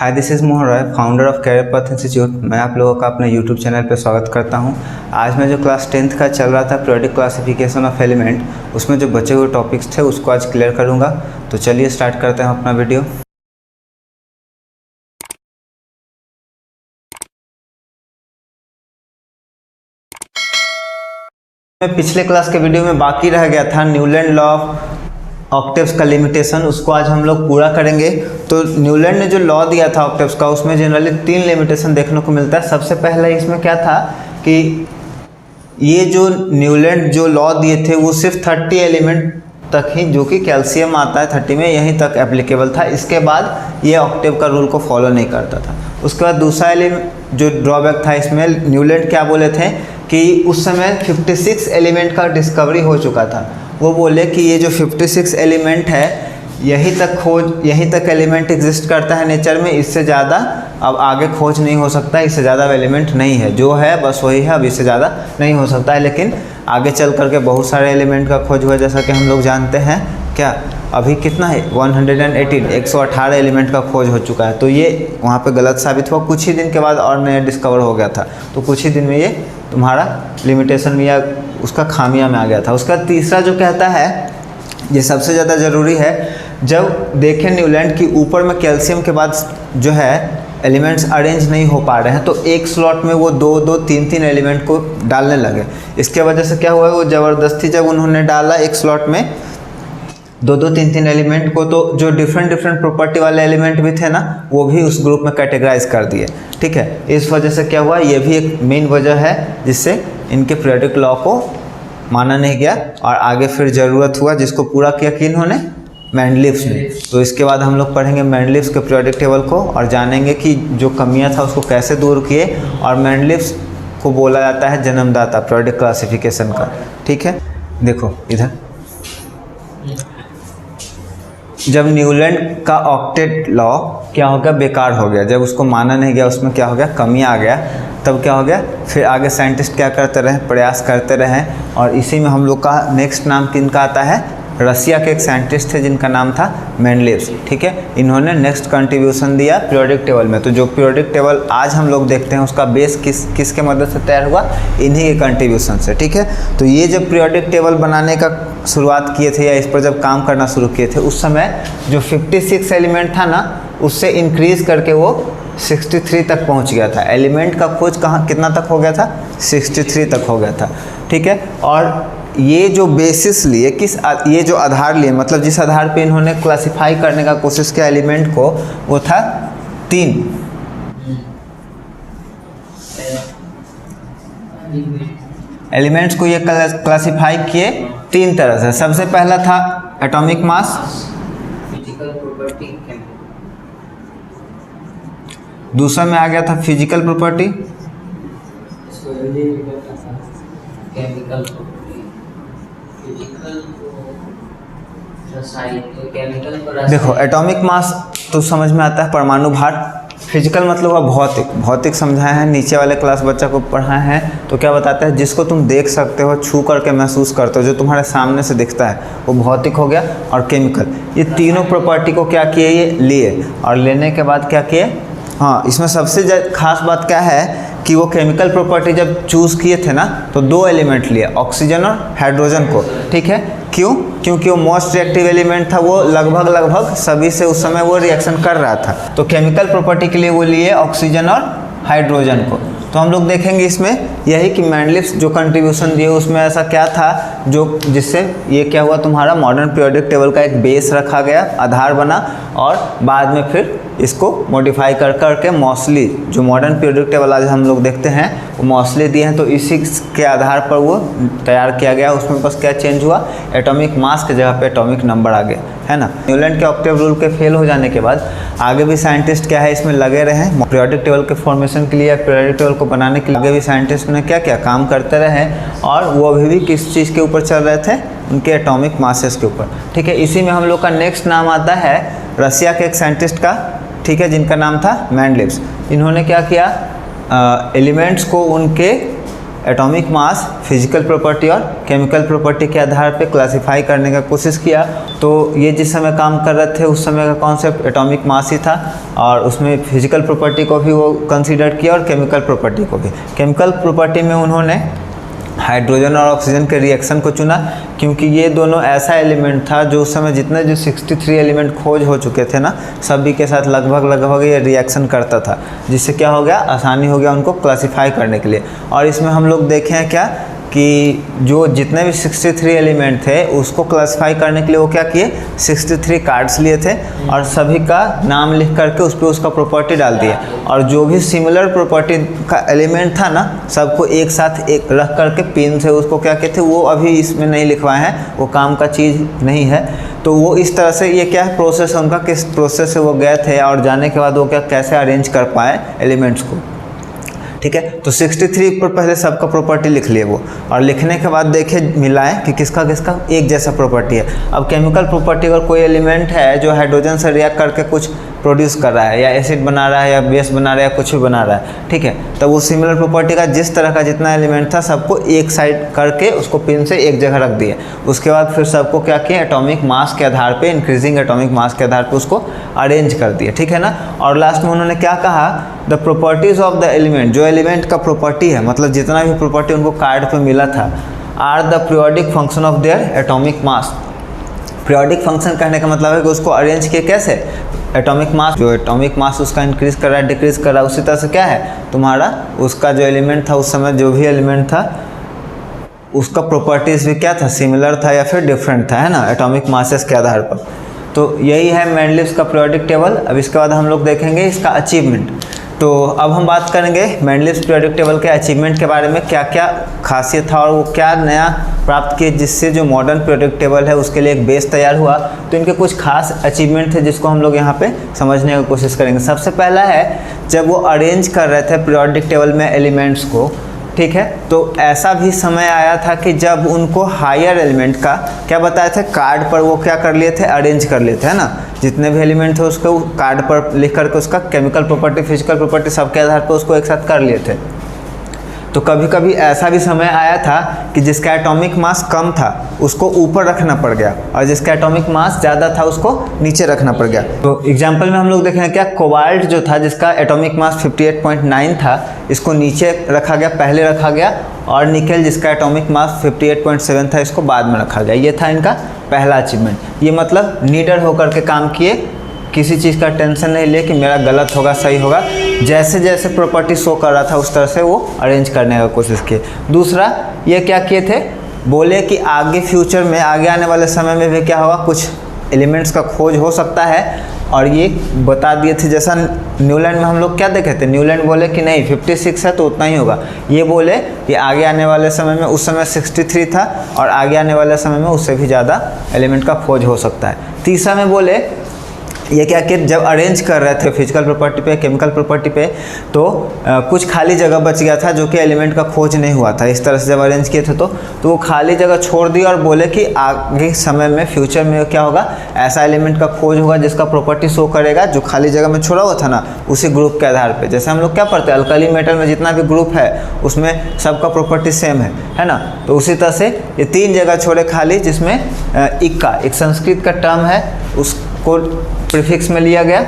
Hi, this is Mohan Roy, founder of Career Path Institute. मैं आप लोगों का अपने यूट्यूब चैनल पर स्वागत करता हूं। आज मैं जो क्लास 10th का चल रहा था पीरियोडिक क्लासिफिकेशन ऑफ एलिमेंट, उसमें जो बचे हुए टॉपिक्स थे उसको आज क्लियर करूंगा। तो चलिए स्टार्ट करते हैं अपना वीडियो। पिछले क्लास के वीडियो में बाकी रह गया था न्यूलैंड लॉ ऑफ ऑक्टेव्स का लिमिटेशन, उसको आज हम लोग पूरा करेंगे। तो न्यूलैंड ने जो लॉ दिया था ऑक्टेव्स का, उसमें जनरली 3 लिमिटेशन देखने को मिलता है। सबसे पहला इसमें क्या था कि ये जो न्यूलैंड जो लॉ दिए थे वो सिर्फ 30 एलिमेंट तक ही, जो कि कैल्शियम आता है 30 में, यहीं तक एप्लीकेबल था। इसके बाद ये ऑक्टेव का रूल को फॉलो नहीं करता था। उसके बाद दूसरा एलिमेंट जो ड्रॉबैक था इसमें, न्यूलैंड क्या बोले थे कि उस समय 56 एलिमेंट का डिस्कवरी हो चुका था। वो बोले कि ये जो 56 एलिमेंट है यहीं तक एलिमेंट एग्जिस्ट करता है नेचर में, इससे ज़्यादा अब आगे खोज नहीं हो सकता, इससे ज़्यादा एलिमेंट नहीं है, जो है बस वही है, अब इससे ज़्यादा नहीं हो सकता है। लेकिन आगे चल करके बहुत सारे एलिमेंट का खोज हुआ, जैसा कि हम लोग जानते हैं। क्या अभी कितना है 118 एलिमेंट का खोज हो चुका है। तो ये वहाँ पे गलत साबित हुआ। कुछ ही दिन के बाद और नया डिस्कवर हो गया था, तो कुछ ही दिन में ये तुम्हारा लिमिटेशन में या उसका खामियां में आ गया था। उसका तीसरा जो कहता है, ये सबसे ज़्यादा ज़रूरी है, जब देखें न्यूलैंड की ऊपर में कैल्शियम के बाद जो है एलिमेंट्स अरेंज नहीं हो पा रहे हैं, तो एक स्लॉट में वो 2-2, 3-3 एलिमेंट को डालने लगे। इसके वजह से क्या हुआ, वो ज़बरदस्ती जब उन्होंने डाला एक स्लॉट में 2-2, 3-3 एलिमेंट को, तो जो डिफरेंट प्रॉपर्टी वाले एलिमेंट भी थे ना, वो भी उस ग्रुप में कैटेगराइज कर दिए। ठीक है, इस वजह से क्या हुआ, ये भी एक मेन वजह है जिससे इनके पीरियोडिक लॉ को माना नहीं गया। और आगे फिर ज़रूरत हुआ जिसको पूरा किया कि इन्होंने मैंडलीव्स ने। तो इसके बाद हम लोग पढ़ेंगे मैंडलीव्स के पीरियोडिक टेबल को और जानेंगे कि जो कमियां था उसको कैसे दूर किए। और मैंडलीव्स को बोला जाता है जन्मदाता पीरियोडिक क्लासिफिकेशन का। ठीक है, देखो इधर, जब न्यूलैंड का ऑक्टेट लॉ क्या हो गया, बेकार हो गया, जब उसको माना नहीं गया, उसमें क्या हो गया, कमी आ गया, तब क्या हो गया, फिर आगे साइंटिस्ट क्या करते रहे, प्रयास करते रहे। और इसी में हम लोग का नेक्स्ट नाम किनका आता है, रसिया के एक साइंटिस्ट थे जिनका नाम था मेंडलीव्स। ठीक है, इन्होंने नेक्स्ट कंट्रीब्यूशन दिया पीरियोडिक टेबल में। तो जो पीरियोडिक टेबल आज हम लोग देखते हैं उसका बेस किसके मदद से तैयार हुआ, इन्हीं के कंट्रीब्यूशन से। ठीक है, तो ये जब पीरियोडिक टेबल बनाने का शुरुआत किए थे या इस पर जब काम करना शुरू किए थे, उस समय जो 56 एलिमेंट था ना, उससे इंक्रीज करके वो 63 तक पहुंच गया था। एलिमेंट का खोज कितना तक हो गया था, 63 तक हो गया था। ठीक है, और ये जो बेसिस लिए, ये जो आधार लिए, मतलब जिस आधार पे इन्होंने क्लासिफाई करने का कोशिश किया एलिमेंट को, वो था 3 एलिमेंट्स को ये क्लासिफाई किए 3 तरह से। सबसे पहला था एटॉमिक मास, दूसरा में आ गया था फिजिकल प्रॉपर्टी, देखो एटॉमिक मास तो समझ में आता है, परमाणु भार। फिजिकल मतलब हुआ भौतिक समझाए हैं, नीचे वाले क्लास बच्चा को पढ़ाए हैं। तो क्या बताता है, जिसको तुम देख सकते हो, छू करके महसूस करते हो, जो तुम्हारे सामने से दिखता है, वो भौतिक हो गया। और केमिकल, ये तीनों प्रॉपर्टी को क्या किए, ये लिए। और लेने के बाद क्या किए, हाँ, इसमें सबसे खास बात क्या है कि वो केमिकल प्रॉपर्टी जब चूज़ किए थे ना, तो 2 एलिमेंट लिए, ऑक्सीजन और हाइड्रोजन को। ठीक है, क्यों, क्योंकि वो मोस्ट रिएक्टिव एलिमेंट था, वो लगभग सभी से उस समय वो रिएक्शन कर रहा था। तो केमिकल प्रॉपर्टी के लिए वो लिए ऑक्सीजन और हाइड्रोजन को। तो हम लोग देखेंगे इसमें यही कि मेंडलीव्स जो कंट्रीब्यूशन दिए उसमें ऐसा क्या था जो जिससे ये क्या हुआ, तुम्हारा मॉडर्न पीरियोडिक टेबल का एक बेस रखा गया, आधार बना। और बाद में फिर इसको मॉडिफाई करके मॉसली, जो मॉडर्न पीरियोडिक टेबल आज हम लोग देखते हैं, वो मॉसली दिए हैं। तो इसी के आधार पर वो तैयार किया गया। उसमें बस क्या चेंज हुआ, एटॉमिक मास के जगह पे एटॉमिक नंबर आ गया, है ना। न्यूलैंड के ऑक्टेव रूल के फेल हो जाने के बाद आगे भी साइंटिस्ट क्या है इसमें लगे रहे, पीरियोडिक टेबल के फॉर्मेशन के लिए या पीरियोडिक टेबल को बनाने के लिए आगे भी साइंटिस्ट ने क्या काम करते रहे। और वो अभी भी किस चीज़ के ऊपर चल रहे थे, उनके एटॉमिक मासेस के ऊपर। ठीक है, इसी में हम लोग का नेक्स्ट नाम आता है रसिया के एक साइंटिस्ट का, ठीक है, जिनका नाम था मेंडलीव्स। इन्होंने क्या किया, एलिमेंट्स को उनके एटॉमिक मास फिजिकल प्रॉपर्टी और केमिकल प्रॉपर्टी के आधार पे क्लासिफाई करने का कोशिश किया। तो ये जिस समय काम कर रहे थे उस समय का कॉन्सेप्ट एटॉमिक मास ही था और उसमें फिजिकल प्रॉपर्टी को भी वो कंसीडर किया और केमिकल प्रॉपर्टी को भी। केमिकल प्रॉपर्टी में उन्होंने हाइड्रोजन और ऑक्सीजन के रिएक्शन को चुना क्योंकि ये दोनों ऐसा एलिमेंट था जो उस समय जितने जो 63 एलिमेंट खोज हो चुके थे ना, सभी के साथ लगभग ये रिएक्शन करता था, जिससे क्या हो गया, आसानी हो गया उनको क्लासिफाई करने के लिए। और इसमें हम लोग देखें हैं क्या कि जो जितने भी 63 एलिमेंट थे उसको क्लासिफाई करने के लिए वो क्या किए, 63 कार्ड्स लिए थे और सभी का नाम लिख करके उस पर उसका प्रॉपर्टी डाल दिए और जो भी सिमिलर प्रॉपर्टी का एलिमेंट था ना, सबको एक साथ एक रख करके पिन से उसको क्या कहते, वो अभी इसमें नहीं लिखवाए हैं, वो काम का चीज़ नहीं है। तो वो इस तरह से ये क्या है प्रोसेस उनका, किस प्रोसेस से वो गए थे और जाने के बाद वो क्या कैसे अरेंज कर पाए एलिमेंट्स को। ठीक है, तो 63 पर पहले सबका प्रॉपर्टी लिख लिए वो, और लिखने के बाद देखे मिलाएं कि किसका किसका एक जैसा प्रॉपर्टी है। अब केमिकल प्रॉपर्टी अगर कोई एलिमेंट है जो हाइड्रोजन से रिएक्ट करके कुछ प्रोड्यूस कर रहा है या एसिड बना रहा है या बेस बना रहा है या कुछ भी बना रहा है, ठीक है, तो वो सिमिलर प्रॉपर्टी का जिस तरह का जितना एलिमेंट था सबको एक साइड करके उसको पिन से एक जगह रख दिए। उसके बाद फिर सबको क्या किया, एटॉमिक मास के आधार पे, इंक्रीजिंग एटॉमिक मास के आधार पे उसको अरेंज कर दिए। ठीक है ना। और लास्ट में उन्होंने क्या कहा, the properties of the element, जो एलिमेंट का प्रॉपर्टी है, मतलब जितना भी प्रॉपर्टी उनको कार्ड पे मिला था, are the periodic function of their atomic mass. Periodic function कहने का मतलब है कि उसको अरेंज किए कैसे, एटॉमिक मास, जो एटॉमिक मास उसका इंक्रीज कर रहा है डिक्रीज कर रहा है, उसी तरह से क्या है तुम्हारा उसका जो एलिमेंट था उस समय जो भी एलिमेंट था उसका प्रॉपर्टीज भी क्या था, सिमिलर था या फिर डिफरेंट था, है ना, एटॉमिक मासेस के आधार पर। तो यही है मैंडलिव्स का पीरियोडिक टेबल। अब इसके बाद हम लोग देखेंगे इसका अचीवमेंट। तो अब हम बात करेंगे मैंडलिव्स पीरियोडिक टेबल के अचीवमेंट के बारे में, क्या क्या खासियत था और वो क्या नया प्राप्त किए जिससे जो मॉडर्न पीरियोडिक टेबल है उसके लिए एक बेस तैयार हुआ। तो इनके कुछ खास अचीवमेंट थे जिसको हम लोग यहाँ पे समझने की कोशिश करेंगे। सबसे पहला है जब वो अरेंज कर रहे थे पीरियोडिक टेबल में एलिमेंट्स को, ठीक है, तो ऐसा भी समय आया था कि जब उनको हायर एलिमेंट का क्या बताए थे, कार्ड पर वो क्या कर लिए थे, अरेंज कर लिए थे, है ना, जितने भी एलिमेंट थे उसको कार्ड पर लिख करके उसका केमिकल प्रॉपर्टी फिजिकल प्रॉपर्टी सबके आधार पर उसको एक साथ कर लिए थे। तो कभी कभी ऐसा भी समय आया था कि जिसका एटॉमिक मास कम था उसको ऊपर रखना पड़ गया और जिसका एटॉमिक मास ज़्यादा था उसको नीचे रखना पड़ गया। तो एग्जांपल में हम लोग देखेंगे क्या, कोबाल्ट जो था जिसका एटॉमिक मास 58.9 था, इसको नीचे रखा गया, पहले रखा गया, और निकेल जिसका एटॉमिक मास 58.7 था इसको बाद में रखा गया। ये था इनका पहला अचीवमेंट। ये मतलब नीडर होकर के काम किए, किसी चीज़ का टेंशन नहीं ले कि मेरा गलत होगा सही होगा, जैसे जैसे प्रॉपर्टी शो कर रहा था उस तरह से वो अरेंज करने का कोशिश किए। दूसरा ये क्या किए थे, बोले कि आगे फ्यूचर में, आगे आने वाले समय में भी क्या होगा, कुछ एलिमेंट्स का खोज हो सकता है, और ये बता दिए थे। जैसा न्यूलैंड में हम लोग क्या देखे थे, न्यूलैंड बोले कि नहीं 56 है तो उतना ही होगा, ये बोले कि आगे आने वाले समय में, उस समय 63 था और आगे आने वाले समय में उससे भी ज़्यादा एलिमेंट का खोज हो सकता है। तीसरा में बोले ये क्या कि जब अरेंज कर रहे थे फिजिकल प्रॉपर्टी पे, केमिकल प्रॉपर्टी पे, तो कुछ खाली जगह बच गया था जो कि एलिमेंट का खोज नहीं हुआ था। इस तरह से जब अरेंज किए थे तो वो खाली जगह छोड़ दी और बोले कि आगे समय में फ्यूचर में क्या होगा, ऐसा एलिमेंट का खोज होगा जिसका प्रॉपर्टी शो करेगा जो खाली जगह में छोड़ा हुआ था ना, उसी ग्रुप के आधार पर। जैसे हम लोग क्या पढ़ते हैं, अल्कली मेटल में जितना भी ग्रुप है उसमें सबका प्रॉपर्टी सेम है ना। तो उसी तरह से ये 3 जगह छोड़े खाली, जिसमें इक्का, एक संस्कृत का टर्म है, उसको प्रीफिक्स में लिया गया,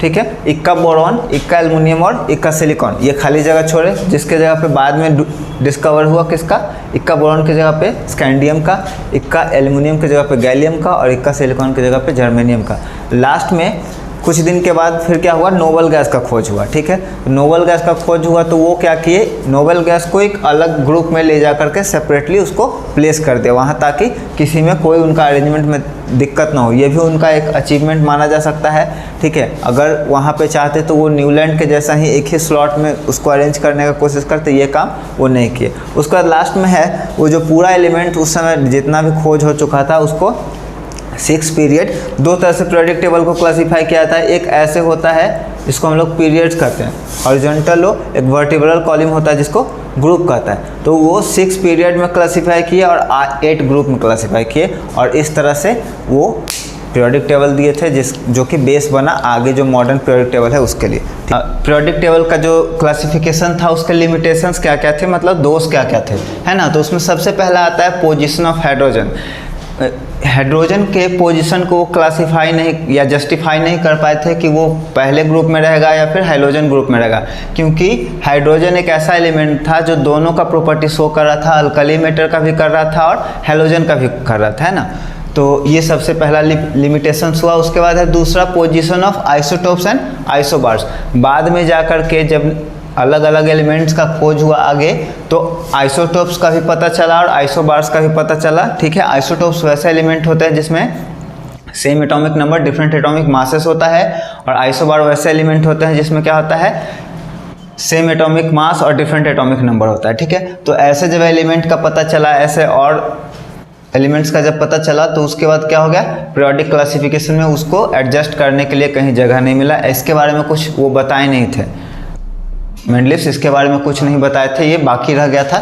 ठीक है, इक्का बोरॉन, इक्का एल्युमिनियम और इक्का सिलिकॉन, ये खाली जगह छोड़े, जिसके जगह पे बाद में डिस्कवर हुआ किसका, इक्का बोरॉन की जगह पे स्कैंडियम का, इक्का एल्युमिनियम की जगह पे गैलियम का और इक्का सिलिकॉन की जगह पे जर्मेनियम का। लास्ट में कुछ दिन के बाद फिर क्या हुआ, नोबल गैस का खोज हुआ, ठीक है। नोबल गैस का खोज हुआ तो वो क्या किए, नोबल गैस को एक अलग ग्रुप में ले जा करके सेपरेटली उसको प्लेस कर दिया वहाँ, ताकि किसी में कोई उनका अरेंजमेंट में दिक्कत ना हो। ये भी उनका एक अचीवमेंट माना जा सकता है, ठीक है। अगर वहाँ पे चाहते तो वो न्यूलैंड के जैसा ही एक ही स्लॉट में उसको अरेंज करने का कोशिश करते, ये काम वो नहीं किए। उसके बाद लास्ट में है वो जो पूरा एलिमेंट उस समय जितना भी खोज हो चुका था उसको 6 पीरियड, 2 तरह से पीरियोडिक टेबल को क्लासीफाई किया जाता है। एक ऐसे होता है जिसको हम लोग पीरियड्स कहते हैं, हॉरिजॉन्टल हो, एक वर्टिब्रल कॉलम होता है जिसको ग्रुप कहता है। तो वो 6 पीरियड में क्लासीफाई किए और 8 ग्रुप में क्लासीफाई किए, और इस तरह से वो पीरियोडिक टेबल दिए थे जो कि बेस बना आगे जो मॉडर्न पीरियोडिक टेबल है उसके लिए। पीरियोडिक टेबल का जो क्लासिफिकेशन था उसके लिमिटेशंस क्या क्या थे, मतलब दोष क्या क्या थे, है ना। तो उसमें सबसे पहला आता है पोजीशन ऑफ हाइड्रोजन। हाइड्रोजन के पोजीशन को क्लासिफाई नहीं या जस्टिफाई नहीं कर पाए थे कि वो पहले ग्रुप में रहेगा या फिर हाइड्रोजन ग्रुप में रहेगा, क्योंकि हाइड्रोजन एक ऐसा एलिमेंट था जो दोनों का प्रॉपर्टी शो कर रहा था, अल्कली मैटर का भी कर रहा था और हाइड्रोजन का भी कर रहा था, है ना। तो ये सबसे पहला लिमिटेशन हुआ। उसके बाद है दूसरा position of isotopes and isobars. बाद में जाकर के जब अलग अलग एलिमेंट्स का खोज हुआ आगे तो आइसोटोप्स का भी पता चला और आइसोबार्स का भी पता चला, ठीक है। आइसोटोप्स वैसा एलिमेंट होता है जिसमें same atomic number different atomic masses होता है, और आइसोबार वैसे एलिमेंट होते हैं जिसमें क्या होता है, सेम एटॉमिक मास और डिफरेंट एटॉमिक नंबर होता है, ठीक है। तो ऐसे जब एलिमेंट का पता चला, ऐसे और एलिमेंट्स का जब पता चला तो उसके बाद क्या हो गया, पीरियोडिक क्लासिफिकेशन में उसको एडजस्ट करने के लिए कहीं जगह नहीं मिला। इसके बारे में कुछ वो बताए नहीं थे मेंडलिव्स, इसके बारे में कुछ नहीं बताए थे, ये बाकी रह गया था।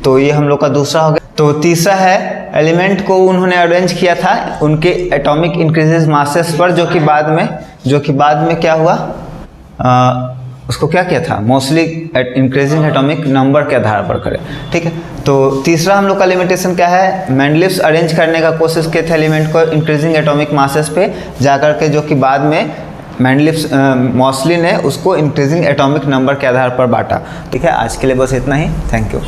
तो ये हम लोग का दूसरा हो गया। तो तीसरा है एलिमेंट को उन्होंने अरेंज किया था उनके एटॉमिक इंक्रीजेस मासेस पर, जो कि बाद में क्या हुआ, उसको क्या किया था, मोस्टली इंक्रीजिंग एटॉमिक नंबर के आधार पर करे, ठीक है। तो तीसरा हम लोग का लिमिटेशन क्या है, मेंडलिव्स अरेंज करने का कोशिश किए थे एलिमेंट को इंक्रीजिंग एटॉमिक मासेस पे जाकर के, जो कि बाद में मेंडलिव्स मॉस्ली ने उसको इंक्रीजिंग एटॉमिक नंबर के आधार पर बांटा, ठीक है। आज के लिए बस इतना ही, थैंक यू।